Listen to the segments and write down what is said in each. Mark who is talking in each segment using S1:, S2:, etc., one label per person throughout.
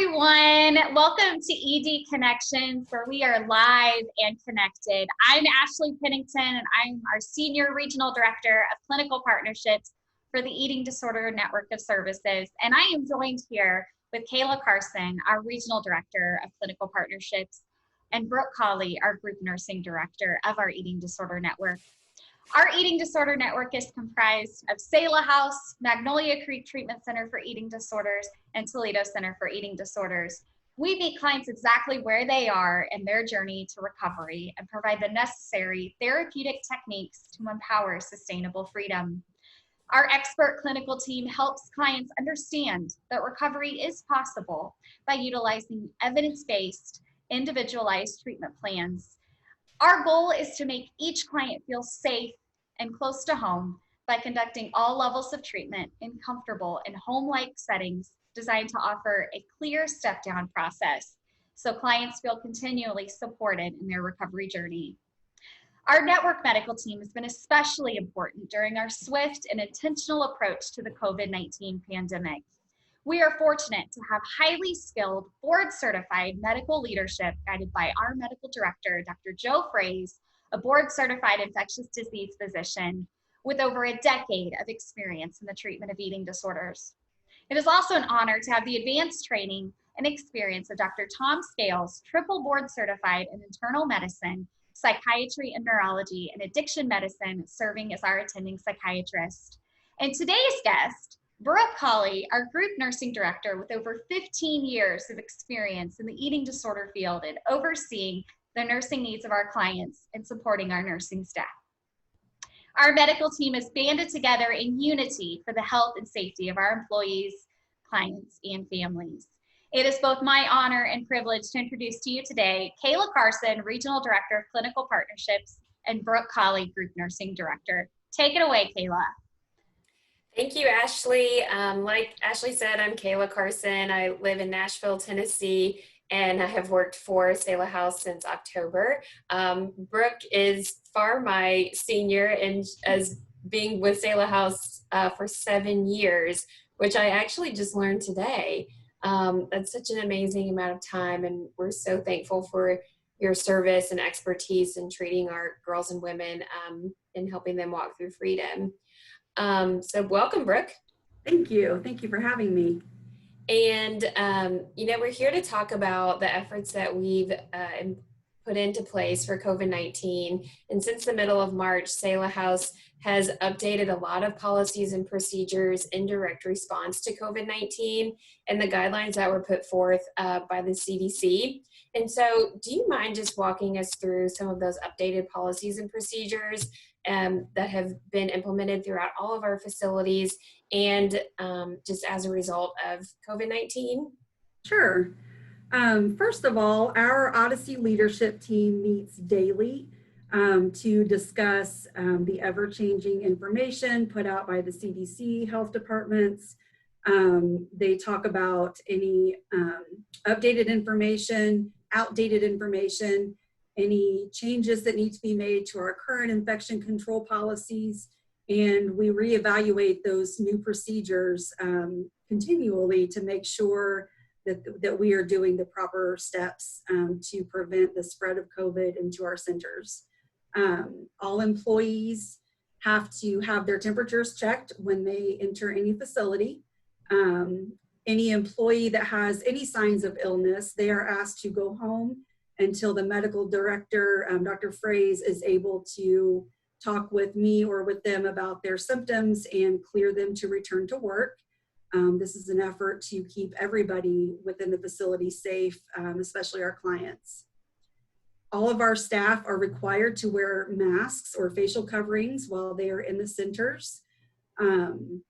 S1: everyone. Welcome to ED Connections, where we are live and connected. I'm Ashley Pennington, and I'm our Senior Regional Director of Clinical Partnerships for the Eating Disorder Network of Services. And I am joined here with Kayla Carson, our Regional Director of Clinical Partnerships, and Brooke Colley, our Group Nursing Director of our Eating Disorder Network. Our Eating Disorder Network is comprised of Selah House, Magnolia Creek Treatment Center for Eating Disorders, and Toledo Center for Eating Disorders. We meet clients exactly where they are in their journey to recovery and provide the necessary therapeutic techniques to empower sustainable freedom. Our expert clinical team helps clients understand that recovery is possible by utilizing evidence-based, individualized treatment plans. Our goal is to make each client feel safe and close to home by conducting all levels of treatment in comfortable and home-like settings designed to offer a clear step-down process so clients feel continually supported in their recovery journey. Our network medical team has been especially important during our swift and intentional approach to the COVID-19 pandemic. We are fortunate to have highly skilled, board-certified medical leadership guided by our medical director, Dr. Joe Fraze, a board-certified infectious disease physician with over a decade of experience in the treatment of eating disorders. It is also an honor to have the advanced training and experience of Dr. Tom Scales, triple board-certified in internal medicine, psychiatry and neurology, and addiction medicine, serving as our attending psychiatrist. And today's guest, Brooke Colley, our Group Nursing Director with over 15 years of experience in the eating disorder field and overseeing the nursing needs of our clients and supporting our nursing staff. Our medical team is banded together in unity for the health and safety of our employees, clients, and families. It is both my honor and privilege to introduce to you today Kayla Carson, Regional Director of Clinical Partnerships, and Brooke Colley, Group Nursing Director. Take it away, Kayla.
S2: Thank you, Ashley. Like Ashley said, I'm Kayla Carson. I live in Nashville, Tennessee, and I have worked for Selah House since October. Brooke is far my senior and as being with Selah House for 7 years, which I actually just learned today. That's such an amazing amount of time, and we're so thankful for your service and expertise in treating our girls and women and helping them walk through freedom. So welcome, Brooke.
S3: Thank you. Thank you for having me.
S2: And, we're here to talk about the efforts that we've put into place for COVID-19. And since the middle of March, Selah House has updated a lot of policies and procedures in direct response to COVID-19 and the guidelines that were put forth by the CDC. And so do you mind just walking us through some of those updated policies and procedures that have been implemented throughout all of our facilities and just as a result of COVID-19?
S3: Sure. First of all, our Odyssey leadership team meets daily to discuss the ever-changing information put out by the CDC health departments. They talk about any updated information, outdated information, any changes that need to be made to our current infection control policies, and we reevaluate those new procedures continually to make sure that we are doing the proper steps to prevent the spread of COVID into our centers. All employees have to have their temperatures checked when they enter any facility. Any employee that has any signs of illness, they are asked to go home until the medical director, Dr. Fraze, is able to talk with me or with them about their symptoms and clear them to return to work. This is an effort to keep everybody within the facility safe, especially our clients. All of our staff are required to wear masks or facial coverings while they are in the centers. And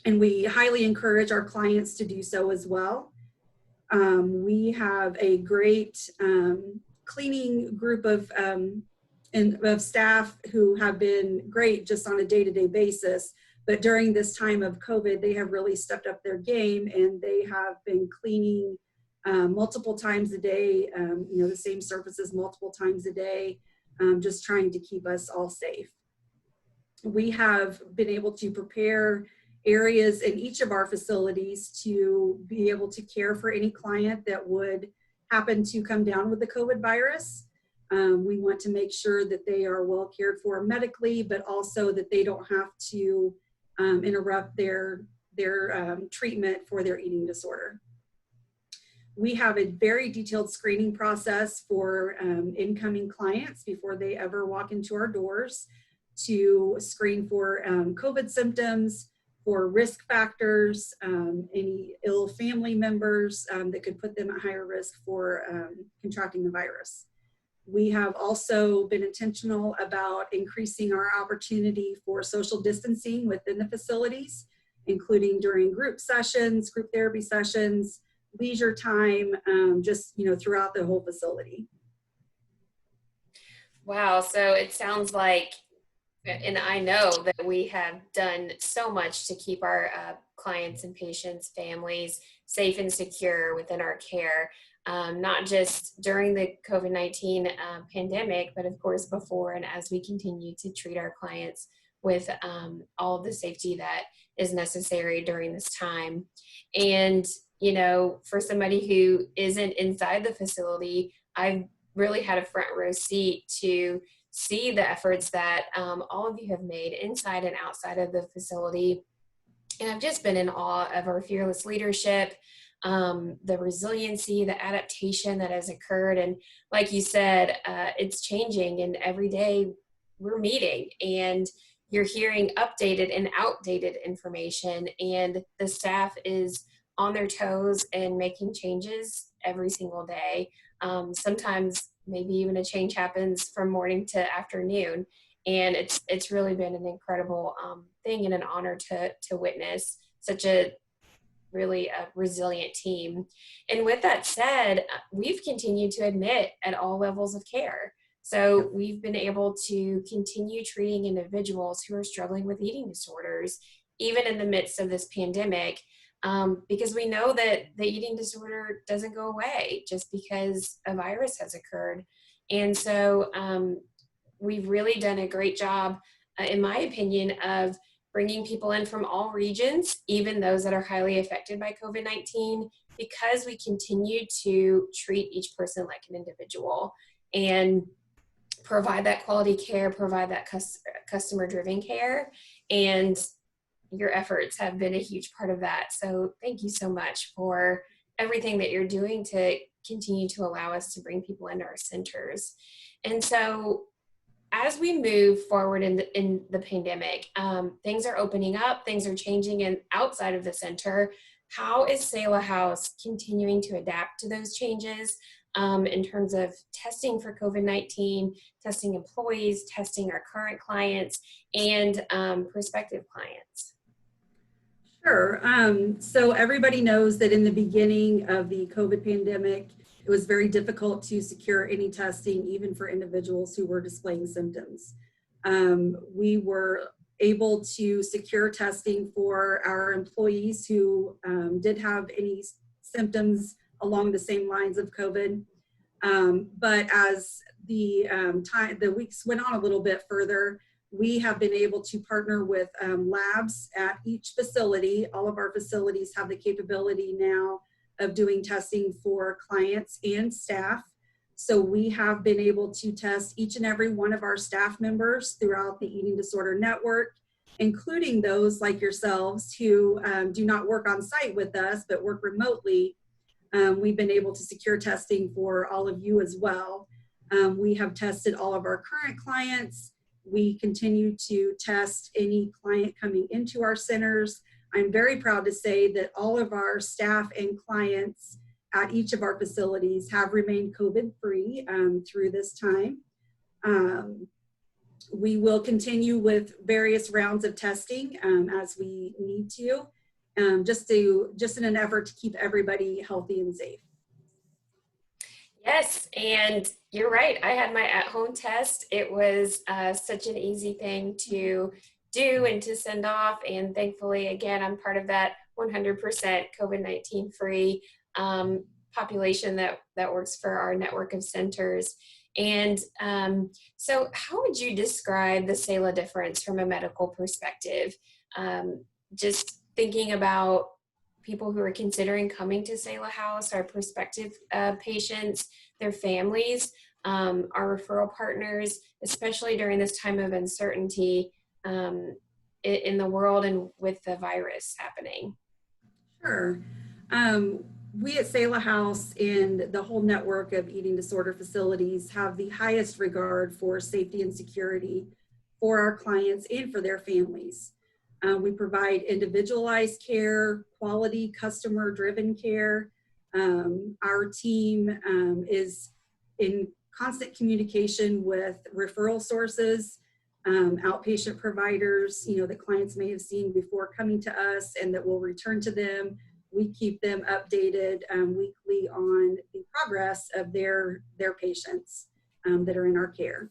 S3: we highly encourage our clients to do so as well. We have a great cleaning group of staff who have been great just on a day-to-day basis. But during this time of COVID, they have really stepped up their game, and they have been cleaning multiple times a day, the same surfaces multiple times a day, just trying to keep us all safe. We have been able to prepare areas in each of our facilities to be able to care for any client that would happen to come down with the COVID virus. We want to make sure that they are well cared for medically, but also that they don't have to interrupt their treatment for their eating disorder. We have a very detailed screening process for incoming clients before they ever walk into our doors to screen for COVID symptoms, for risk factors, any ill family members that could put them at higher risk for contracting the virus. We have also been intentional about increasing our opportunity for social distancing within the facilities, including during group sessions, group therapy sessions, leisure time, just, throughout the whole facility.
S2: Wow, so it sounds like, and I know that we have done so much to keep our clients and patients, families safe and secure within our care, not just during the COVID-19 pandemic, but of course before and as we continue to treat our clients with all of the safety that is necessary during this time. And, for somebody who isn't inside the facility, I've really had a front row seat to see the efforts that all of you have made inside and outside of the facility. And I've just been in awe of our fearless leadership, the resiliency, the adaptation that has occurred. And like you said, it's changing, and every day we're meeting and you're hearing updated and outdated information, and the staff is on their toes and making changes every single day. Sometimes maybe even a change happens from morning to afternoon. And it's really been an incredible thing and an honor to witness such a really resilient team. And with that said, we've continued to admit at all levels of care. So we've been able to continue treating individuals who are struggling with eating disorders, even in the midst of this pandemic, because we know that the eating disorder doesn't go away just because a virus has occurred. And so we've really done a great job, in my opinion, of bringing people in from all regions, even those that are highly affected by COVID-19, because we continue to treat each person like an individual and provide that quality care, provide that customer-driven care. And your efforts have been a huge part of that. So thank you so much for everything that you're doing to continue to allow us to bring people into our centers. And so as we move forward in the pandemic, things are opening up, things are changing, and outside of the center, how is Selah House continuing to adapt to those changes in terms of testing for COVID-19, testing employees, testing our current clients, and prospective clients?
S3: Sure. So everybody knows that in the beginning of the COVID pandemic, it was very difficult to secure any testing, even for individuals who were displaying symptoms. We were able to secure testing for our employees who did have any symptoms along the same lines of COVID. But as the weeks went on a little bit further, we have been able to partner with labs at each facility. All of our facilities have the capability now of doing testing for clients and staff. So we have been able to test each and every one of our staff members throughout the eating disorder network, including those like yourselves who do not work on site with us, but work remotely. We've been able to secure testing for all of you as well. We have tested all of our current clients. We continue to test any client coming into our centers. I'm very proud to say that all of our staff and clients at each of our facilities have remained COVID-free through this time. We will continue with various rounds of testing as we need to, just in an effort to keep everybody healthy and safe.
S2: Yes, and you're right. I had my at-home test. It was such an easy thing to do and to send off. And thankfully, again, I'm part of that 100% COVID-19 free population that works for our network of centers. And so how would you describe the Selah difference from a medical perspective? just thinking about people who are considering coming to Selah House, our prospective patients, their families, our referral partners, especially during this time of uncertainty in the world and with the virus happening.
S3: Sure. We at Selah House and the whole network of eating disorder facilities have the highest regard for safety and security for our clients and for their families. We provide individualized care, quality, customer-driven care. Our team is in constant communication with referral sources, outpatient providers, that clients may have seen before coming to us and that will return to them. We keep them updated weekly on the progress of their patients that are in our care.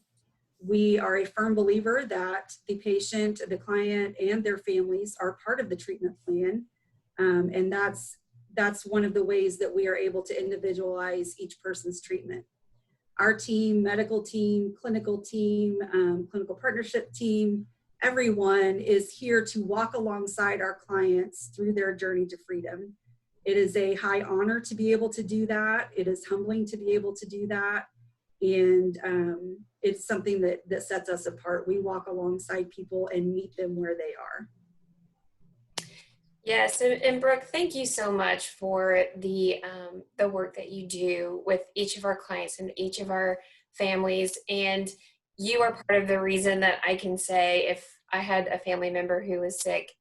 S3: We are a firm believer that the patient, the client, and their families are part of the treatment plan. And that's one of the ways that we are able to individualize each person's treatment. Our team, medical team, clinical partnership team, everyone is here to walk alongside our clients through their journey to freedom. It is a high honor to be able to do that. It is humbling to be able to do that. And it's something that sets us apart. We walk alongside people and meet them where they are.
S2: Yes, and Brooke, thank you so much for the work that you do with each of our clients and each of our families. And you are part of the reason that I can say if I had a family member who was sick,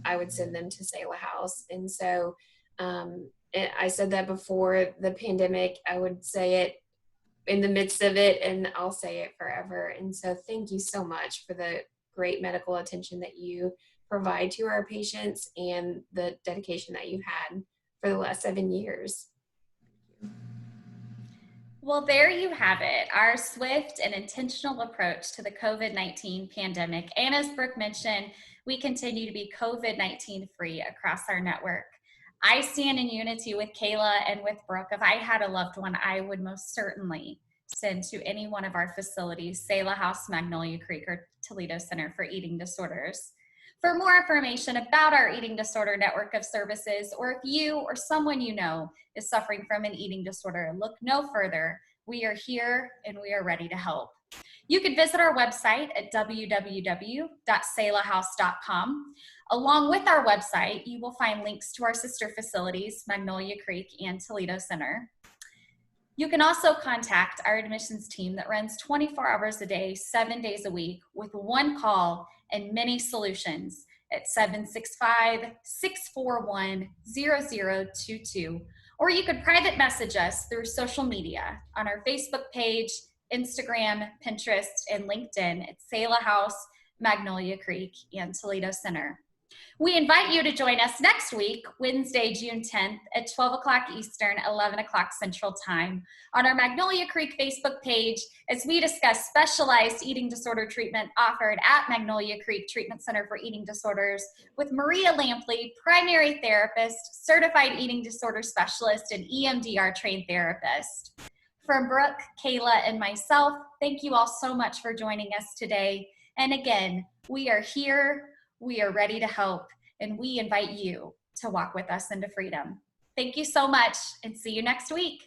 S2: I would send them to Selah House. And so I said that before the pandemic, I would say it in the midst of it, and I'll say it forever. And so thank you so much for the great medical attention that you provide to our patients and the dedication that you've had for the last 7 years.
S1: Well, there you have it, our swift and intentional approach to the COVID-19 pandemic. And as Brooke mentioned, we continue to be COVID-19 free across our network. I stand in unity with Kayla and with Brooke. If I had a loved one, I would most certainly send to any one of our facilities, Selah House, Magnolia Creek, or Toledo Center for Eating Disorders. For more information about our eating disorder network of services, or if you or someone you know is suffering from an eating disorder, look no further. We are here and we are ready to help. You can visit our website at www.selahhouse.com. Along with our website, you will find links to our sister facilities, Magnolia Creek and Toledo Center. You can also contact our admissions team that runs 24 hours a day, 7 days a week with one call and many solutions at 765-641-0022. Or you could private message us through social media on our Facebook page, Instagram, Pinterest, and LinkedIn at Selah House, Magnolia Creek, and Toledo Center. We invite you to join us next week, Wednesday, June 10th at 12 o'clock Eastern, 11 o'clock Central Time on our Magnolia Creek Facebook page as we discuss specialized eating disorder treatment offered at Magnolia Creek Treatment Center for Eating Disorders with Maria Lampley, primary therapist, certified eating disorder specialist, and EMDR trained therapist. From Brooke, Kayla, and myself, thank you all so much for joining us today. And again, we are here. We are ready to help, and we invite you to walk with us into freedom. Thank you so much, and see you next week.